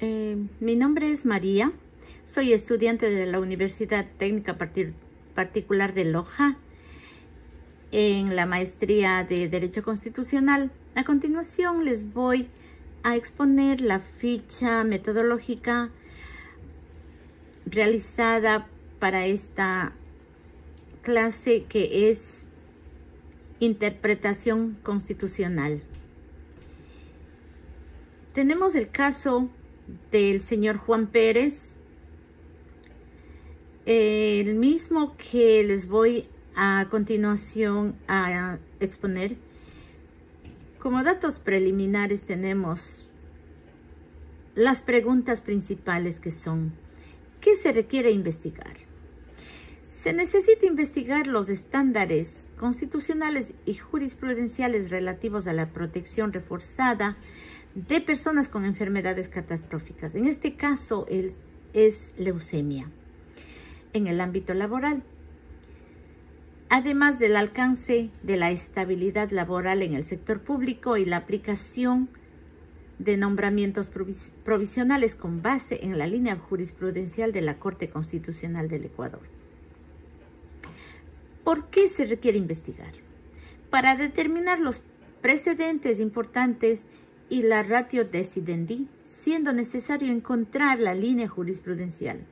Mi nombre es María, soy estudiante de la Universidad Técnica Particular de Loja en la maestría de Derecho Constitucional. A continuación les voy a exponer la ficha metodológica realizada para esta clase, que es Interpretación Constitucional. Tenemos el caso del señor Juan Pérez, el mismo que les voy a continuación a exponer. Como datos preliminares tenemos las preguntas principales, que son: ¿qué se requiere investigar? Se necesita investigar los estándares constitucionales y jurisprudenciales relativos a la protección reforzada de personas con enfermedades catastróficas. En este caso es leucemia. En el ámbito laboral, además del alcance de la estabilidad laboral en el sector público y la aplicación de nombramientos provisionales con base en la línea jurisprudencial de la Corte Constitucional del Ecuador. ¿Por qué se requiere investigar? Para determinar los precedentes importantes y la ratio decidendi, siendo necesario encontrar la línea jurisprudencial.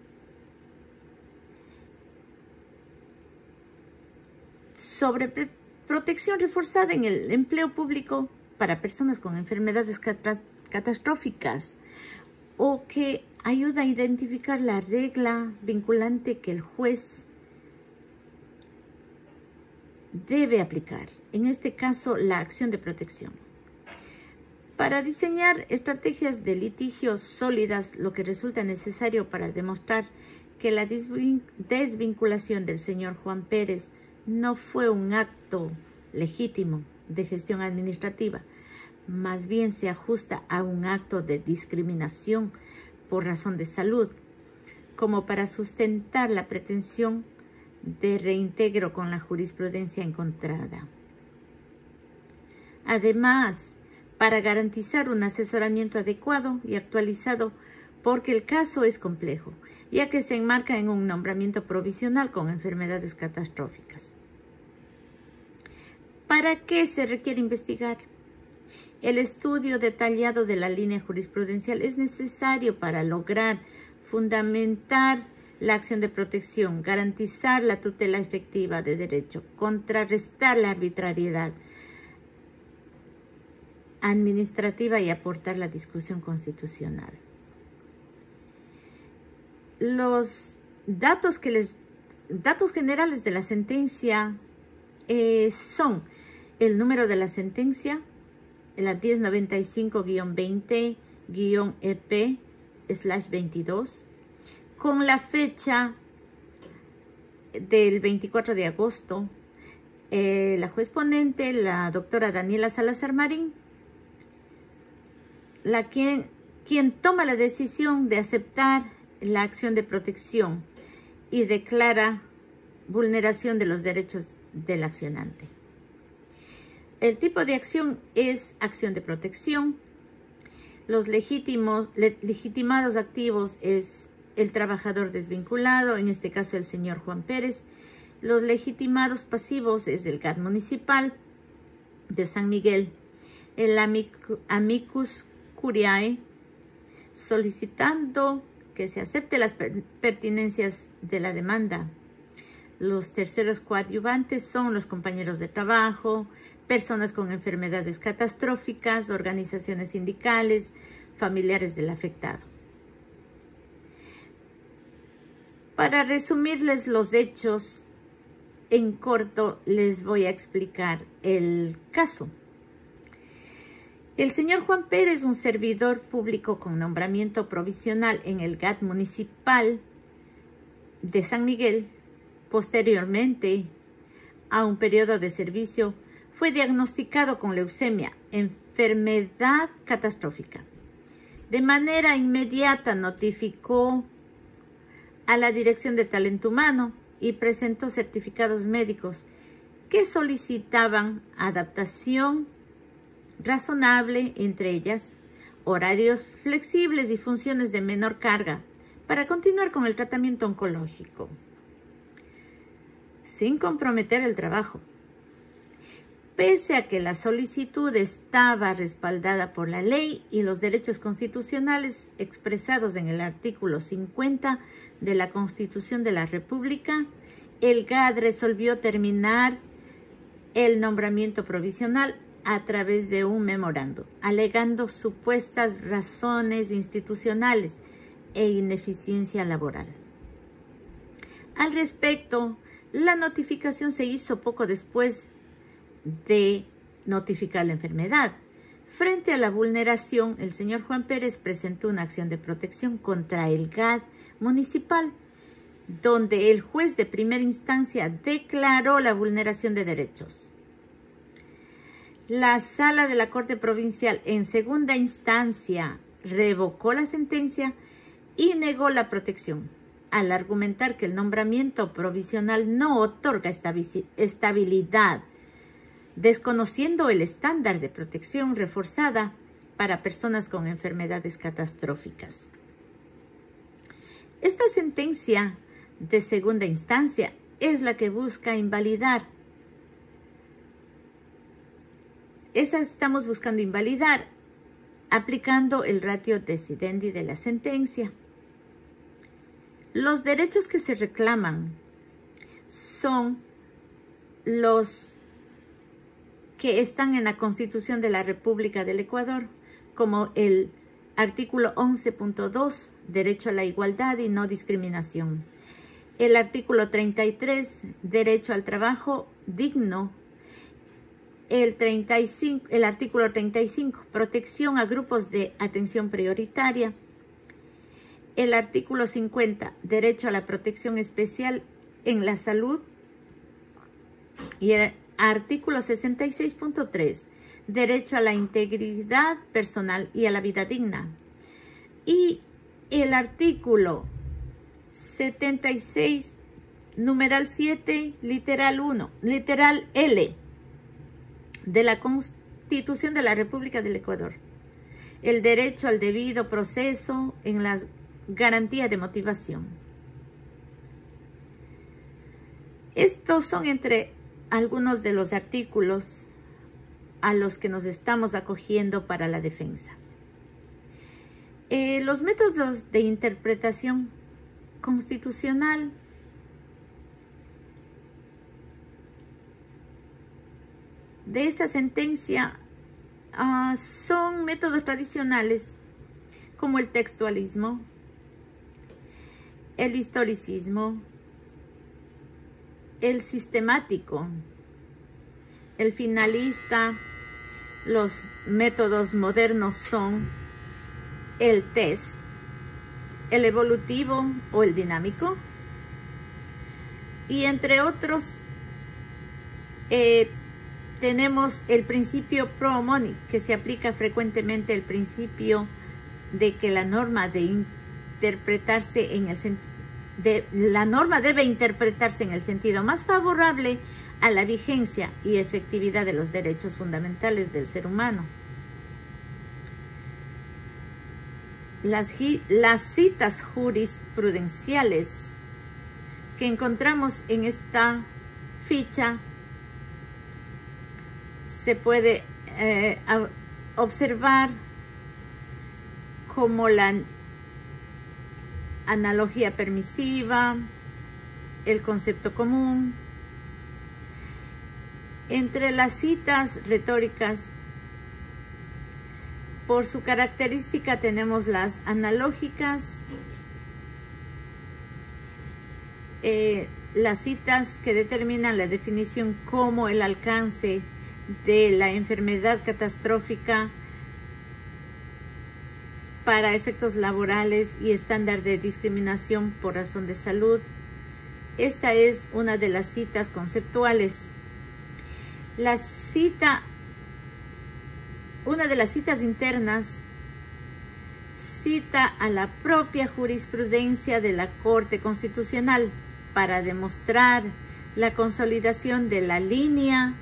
Sobre protección reforzada en el empleo público para personas con enfermedades catastróficas, o que ayuda a identificar la regla vinculante que el juez debe aplicar, en este caso la acción de protección. Para diseñar estrategias de litigios sólidas, lo que resulta necesario para demostrar que la desvinculación del señor Juan Pérez no fue un acto legítimo de gestión administrativa, más bien se ajusta a un acto de discriminación por razón de salud, como para sustentar la pretensión de reintegro con la jurisprudencia encontrada. Además, para garantizar un asesoramiento adecuado y actualizado, porque el caso es complejo, ya que se enmarca en un nombramiento provisional con enfermedades catastróficas. ¿Para qué se requiere investigar? El estudio detallado de la línea jurisprudencial es necesario para lograr fundamentar la acción de protección, garantizar la tutela efectiva de derecho, contrarrestar la arbitrariedad administrativa y aportar la discusión constitucional. Los datos generales de la sentencia son el número de la sentencia, la 1095-20-EP/22, con la fecha del 24 de agosto. La juez ponente, la doctora Daniela Salazar Marín, quien toma la decisión de aceptar la acción de protección y declara vulneración de los derechos del accionante. El tipo de acción es acción de protección. Los legitimados activos es el trabajador desvinculado, en este caso el señor Juan Pérez. Los legitimados pasivos es el GAT municipal de San Miguel, el amicus curiae, solicitando que se acepte las pertinencias de la demanda. Los terceros coadyuvantes son los compañeros de trabajo, personas con enfermedades catastróficas, organizaciones sindicales, familiares del afectado. Para resumirles los hechos, en corto les voy a explicar el caso. El señor Juan Pérez, un servidor público con nombramiento provisional en el GAT municipal de San Miguel, posteriormente a un periodo de servicio, fue diagnosticado con leucemia, enfermedad catastrófica. De manera inmediata notificó a la Dirección de Talento Humano y presentó certificados médicos que solicitaban adaptación razonable, entre ellas horarios flexibles y funciones de menor carga para continuar con el tratamiento oncológico, sin comprometer el trabajo. Pese a que la solicitud estaba respaldada por la ley y los derechos constitucionales expresados en el artículo 50 de la Constitución de la República, el GAD resolvió terminar el nombramiento provisional a través de un memorando, alegando supuestas razones institucionales e ineficiencia laboral. Al respecto, la notificación se hizo poco después de notificar la enfermedad. Frente a la vulneración, el señor Juan Pérez presentó una acción de protección contra el GAD municipal, donde el juez de primera instancia declaró la vulneración de derechos. La sala de la Corte Provincial en segunda instancia revocó la sentencia y negó la protección, al argumentar que el nombramiento provisional no otorga estabilidad, desconociendo el estándar de protección reforzada para personas con enfermedades catastróficas. Esta sentencia de segunda instancia es la que busca invalidar. Esa estamos buscando invalidar, aplicando el ratio decidendi de la sentencia. Los derechos que se reclaman son los que están en la Constitución de la República del Ecuador, como el artículo 11.2, derecho a la igualdad y no discriminación. El artículo 33, derecho al trabajo digno. El artículo 35, protección a grupos de atención prioritaria. El artículo 50, derecho a la protección especial en la salud. Y el artículo 66.3, derecho a la integridad personal y a la vida digna. Y el artículo 76, numeral 7, literal 1, literal L, de la Constitución de la República del Ecuador. El derecho al debido proceso en la garantía de motivación. Estos son entre algunos de los artículos a los que nos estamos acogiendo para la defensa. Los métodos de interpretación constitucional de esta sentencia son métodos tradicionales como el textualismo, el historicismo, el sistemático, el finalista. Los métodos modernos son el test, el evolutivo o el dinámico, y entre otros tenemos el principio pro homónimo, que se aplica frecuentemente el principio de que la norma debe interpretarse en el sentido más favorable a la vigencia y efectividad de los derechos fundamentales del ser humano. Las citas jurisprudenciales que encontramos en esta ficha se puede observar como la analogía permisiva, el concepto común. Entre las citas retóricas, por su característica, tenemos las analógicas, las citas que determinan la definición como el alcance de la enfermedad catastrófica para efectos laborales y estándar de discriminación por razón de salud. Esta es una de las citas conceptuales. Una de las citas internas cita a la propia jurisprudencia de la Corte Constitucional para demostrar la consolidación de la línea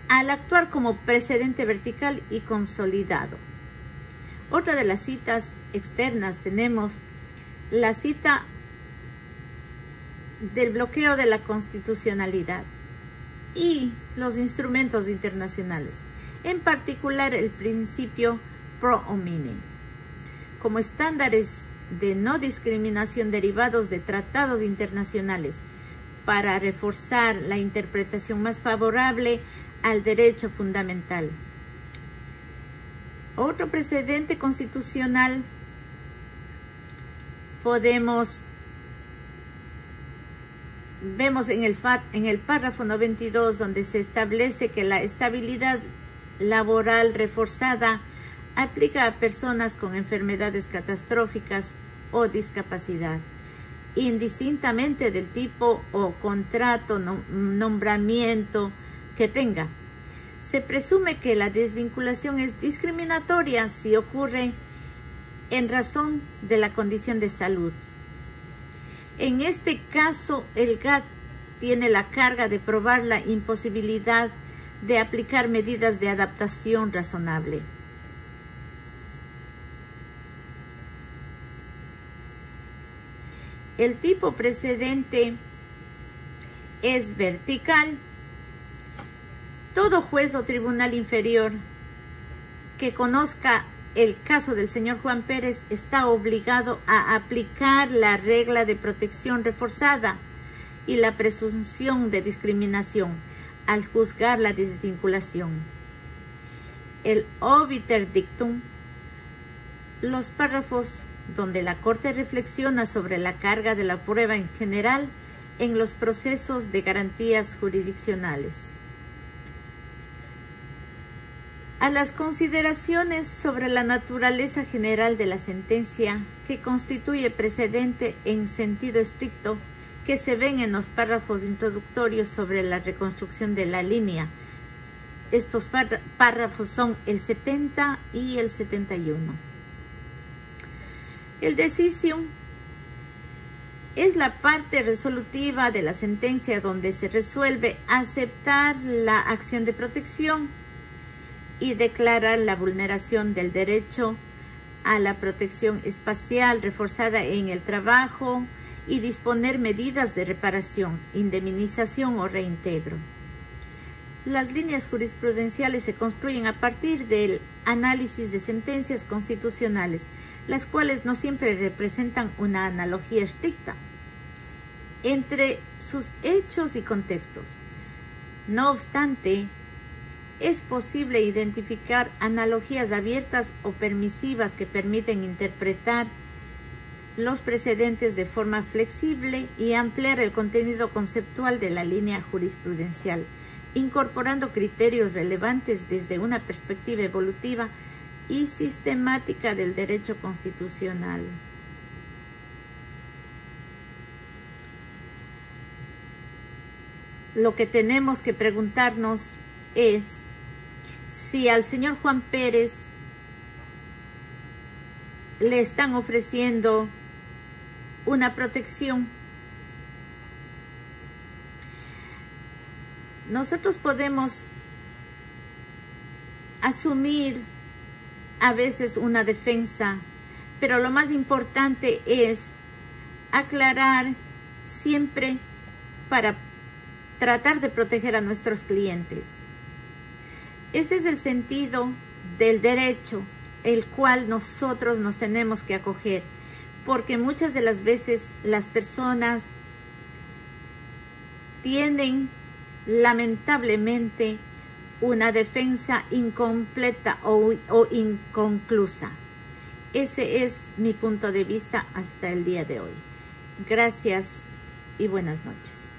al actuar como precedente vertical y consolidado. Otra de las citas externas tenemos la cita del bloqueo de la constitucionalidad y los instrumentos internacionales, en particular el principio pro homine, como estándares de no discriminación derivados de tratados internacionales para reforzar la interpretación más favorable al derecho fundamental. Otro precedente constitucional vemos en el párrafo 92, donde se establece que la estabilidad laboral reforzada aplica a personas con enfermedades catastróficas o discapacidad, indistintamente del tipo o contrato, nombramiento que tenga. Se presume que la desvinculación es discriminatoria si ocurre en razón de la condición de salud. En este caso, el GATT tiene la carga de probar la imposibilidad de aplicar medidas de adaptación razonable. El tipo precedente es vertical. Todo juez o tribunal inferior que conozca el caso del señor Juan Pérez está obligado a aplicar la regla de protección reforzada y la presunción de discriminación al juzgar la desvinculación. El obiter dictum, los párrafos donde la Corte reflexiona sobre la carga de la prueba en general en los procesos de garantías jurisdiccionales. A las consideraciones sobre la naturaleza general de la sentencia, que constituye precedente en sentido estricto, que se ven en los párrafos introductorios sobre la reconstrucción de la línea. Estos párrafos son el 70 y el 71. El decisio es la parte resolutiva de la sentencia donde se resuelve aceptar la acción de protección y declarar la vulneración del derecho a la protección espacial reforzada en el trabajo y disponer medidas de reparación, indemnización o reintegro. Las líneas jurisprudenciales se construyen a partir del análisis de sentencias constitucionales, las cuales no siempre representan una analogía estricta entre sus hechos y contextos. No obstante, es posible identificar analogías abiertas o permisivas que permiten interpretar los precedentes de forma flexible y ampliar el contenido conceptual de la línea jurisprudencial, incorporando criterios relevantes desde una perspectiva evolutiva y sistemática del derecho constitucional. Lo que tenemos que preguntarnos es si al señor Juan Pérez le están ofreciendo una protección. Nosotros podemos asumir a veces una defensa, pero lo más importante es aclarar siempre para tratar de proteger a nuestros clientes. Ese es el sentido del derecho, el cual nosotros nos tenemos que acoger, porque muchas de las veces las personas tienen lamentablemente una defensa incompleta o inconclusa. Ese es mi punto de vista hasta el día de hoy. Gracias y buenas noches.